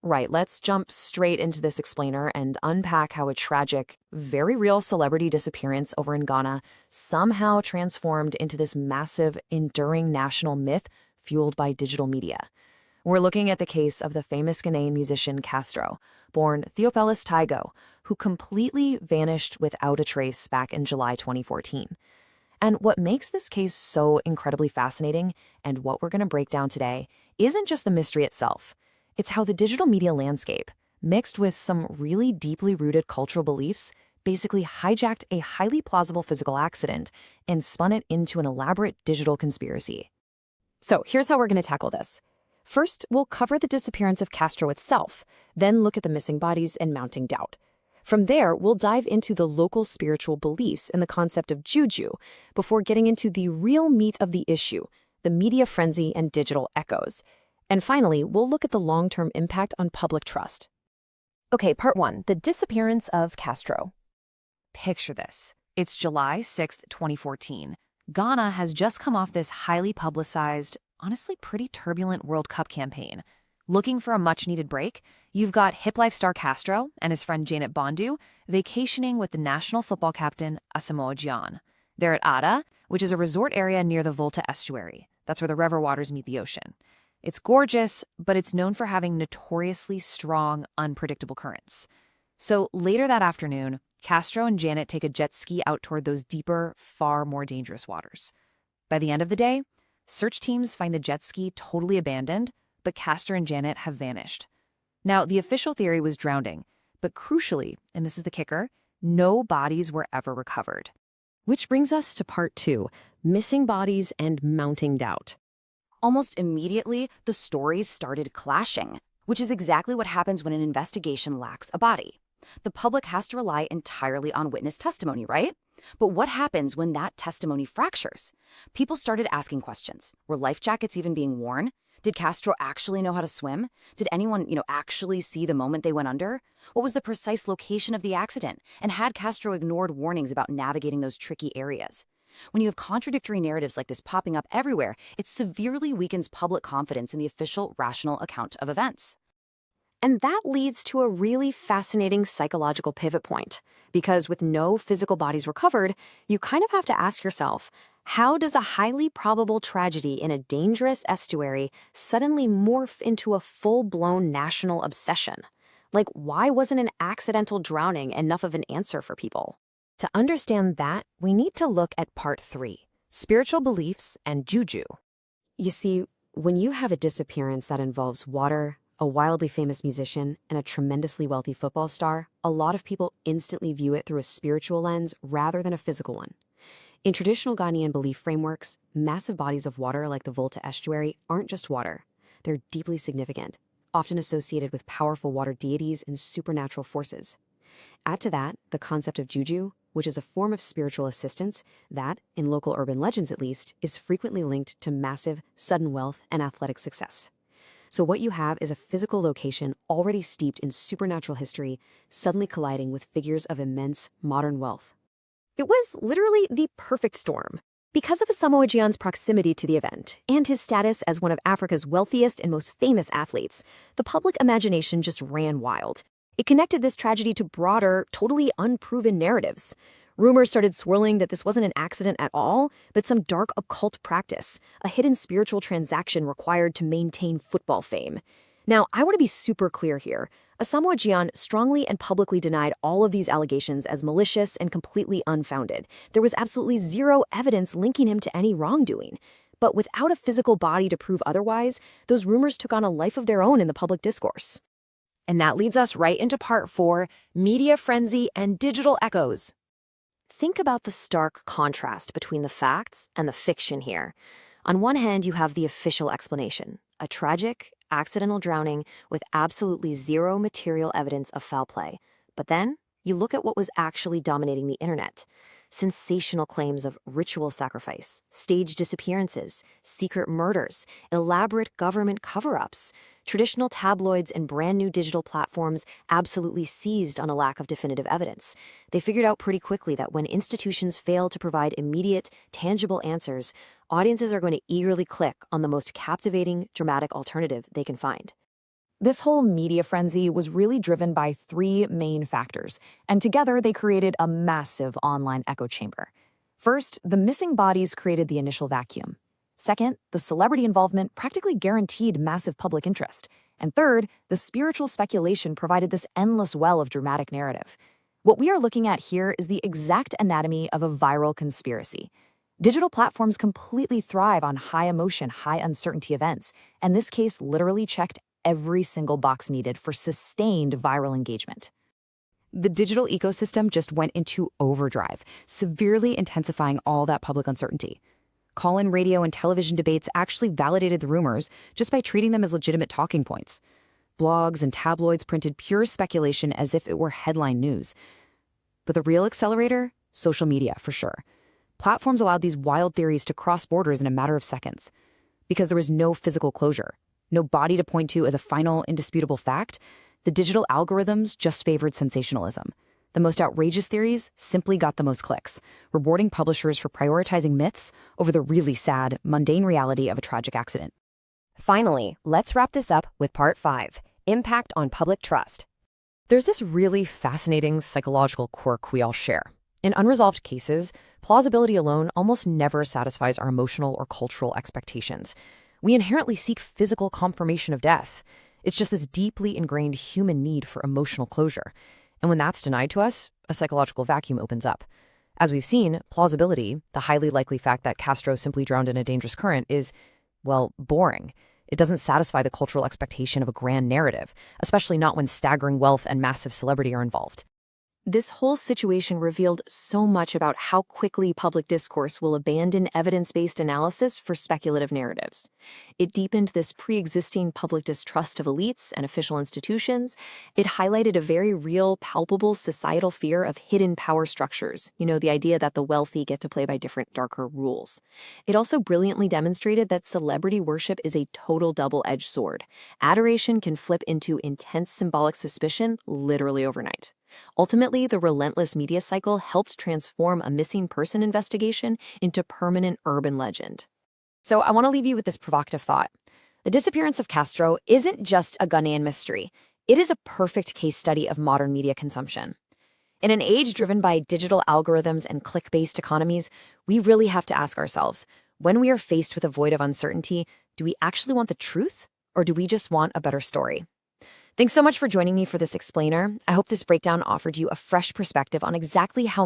Right, let's jump straight into this explainer and unpack how a tragic, very real celebrity disappearance over in Ghana somehow transformed into this massive, enduring national myth fueled by digital media. We're looking at the case of the famous Ghanaian musician Castro, born Theophilus Tagoe, who completely vanished without a trace back in July 2014. And what makes this case so incredibly fascinating, and what we're going to break down today, isn't just the mystery itself. It's how the digital media landscape, mixed with some really deeply rooted cultural beliefs, basically hijacked a highly plausible physical accident and spun it into an elaborate digital conspiracy. So here's how we're going to tackle this. First, we'll cover the disappearance of Castro itself, then look at the missing bodies and mounting doubt. From there, we'll dive into the local spiritual beliefs and the concept of juju, before getting into the real meat of the issue, the media frenzy and digital echoes. And finally, we'll look at the long-term impact on public trust. Okay, part 1, the disappearance of Castro. Picture this. It's July 6th, 2014. Ghana has just come off this highly publicized, honestly pretty turbulent World Cup campaign. Looking for a much-needed break? You've got hip life star Castro and his friend Janet Bandu vacationing with the national football captain Asamoah Gyan. They're at Ada, which is a resort area near the Volta estuary. That's where the river waters meet the ocean. It's gorgeous, but it's known for having notoriously strong, unpredictable currents. So later that afternoon, Castro and Janet take a jet ski out toward those deeper, far more dangerous waters. By the end of the day, search teams find the jet ski totally abandoned, but Castro and Janet have vanished. Now, the official theory was drowning, but crucially, and this is the kicker, no bodies were ever recovered. Which brings us to part 2, missing bodies and mounting doubt. Almost immediately, the stories started clashing, which is exactly what happens when an investigation lacks a body. The public has to rely entirely on witness testimony, right? But what happens when that testimony fractures? People started asking questions. Were life jackets even being worn? Did Castro actually know how to swim? Did anyone, actually see the moment they went under? What was the precise location of the accident? And had Castro ignored warnings about navigating those tricky areas? When you have contradictory narratives like this popping up everywhere, it severely weakens public confidence in the official, rational account of events. And that leads to a really fascinating psychological pivot point, because with no physical bodies recovered, you kind of have to ask yourself, how does a highly probable tragedy in a dangerous estuary suddenly morph into a full-blown national obsession? Like, why wasn't an accidental drowning enough of an answer for people? To understand that, we need to look at part 3, spiritual beliefs and juju. You see, when you have a disappearance that involves water, a wildly famous musician, and a tremendously wealthy football star, a lot of people instantly view it through a spiritual lens rather than a physical one. In traditional Ghanaian belief frameworks, massive bodies of water like the Volta estuary aren't just water. They're deeply significant, often associated with powerful water deities and supernatural forces. Add to that the concept of juju, which is a form of spiritual assistance that, in local urban legends at least, is frequently linked to massive, sudden wealth and athletic success. So what you have is a physical location already steeped in supernatural history, suddenly colliding with figures of immense modern wealth. It was literally the perfect storm. Because of Asamoah Gyan's proximity to the event, and his status as one of Africa's wealthiest and most famous athletes, the public imagination just ran wild. It connected this tragedy to broader, totally unproven narratives. Rumors started swirling that this wasn't an accident at all, but some dark occult practice, a hidden spiritual transaction required to maintain football fame. Now, I want to be super clear here. Asamoah Gyan strongly and publicly denied all of these allegations as malicious and completely unfounded. There was absolutely zero evidence linking him to any wrongdoing. But without a physical body to prove otherwise, those rumors took on a life of their own in the public discourse. And that leads us right into part 4, media frenzy and digital echoes. Think about the stark contrast between the facts and the fiction here. On one hand, you have the official explanation, a tragic, accidental drowning with absolutely zero material evidence of foul play. But then, you look at what was actually dominating the internet. Sensational claims of ritual sacrifice, staged disappearances, secret murders, elaborate government cover-ups. Traditional tabloids and brand new digital platforms absolutely seized on a lack of definitive evidence. They figured out pretty quickly that when institutions fail to provide immediate, tangible answers, audiences are going to eagerly click on the most captivating, dramatic alternative they can find. This whole media frenzy was really driven by three main factors, and together they created a massive online echo chamber. First, the missing bodies created the initial vacuum. Second, the celebrity involvement practically guaranteed massive public interest. And third, the spiritual speculation provided this endless well of dramatic narrative. What we are looking at here is the exact anatomy of a viral conspiracy. Digital platforms completely thrive on high-emotion, high-uncertainty events, and this case literally checked every single box needed for sustained viral engagement. The digital ecosystem just went into overdrive, severely intensifying all that public uncertainty. Call-in radio and television debates actually validated the rumors just by treating them as legitimate talking points. Blogs and tabloids printed pure speculation as if it were headline news. But the real accelerator? Social media, for sure. Platforms allowed these wild theories to cross borders in a matter of seconds. Because there was no physical closure, no body to point to as a final, indisputable fact, the digital algorithms just favored sensationalism. The most outrageous theories simply got the most clicks, rewarding publishers for prioritizing myths over the really sad, mundane reality of a tragic accident. Finally, let's wrap this up with Part 5, Impact on Public Trust. There's this really fascinating psychological quirk we all share. In unresolved cases, plausibility alone almost never satisfies our emotional or cultural expectations. We inherently seek physical confirmation of death. It's just this deeply ingrained human need for emotional closure. And when that's denied to us, a psychological vacuum opens up. As we've seen, plausibility, the highly likely fact that Castro simply drowned in a dangerous current, is, well, boring. It doesn't satisfy the cultural expectation of a grand narrative, especially not when staggering wealth and massive celebrity are involved. This whole situation revealed so much about how quickly public discourse will abandon evidence-based analysis for speculative narratives. It deepened this pre-existing public distrust of elites and official institutions. It highlighted a very real, palpable societal fear of hidden power structures, the idea that the wealthy get to play by different, darker rules. It also brilliantly demonstrated that celebrity worship is a total double-edged sword. Adoration can flip into intense symbolic suspicion literally overnight. Ultimately, the relentless media cycle helped transform a missing person investigation into permanent urban legend. So I want to leave you with this provocative thought. The disappearance of Castro isn't just a Ghanaian mystery. It is a perfect case study of modern media consumption. In an age driven by digital algorithms and click-based economies, we really have to ask ourselves, when we are faced with a void of uncertainty, do we actually want the truth, or do we just want a better story? Thanks so much for joining me for this explainer. I hope this breakdown offered you a fresh perspective on exactly how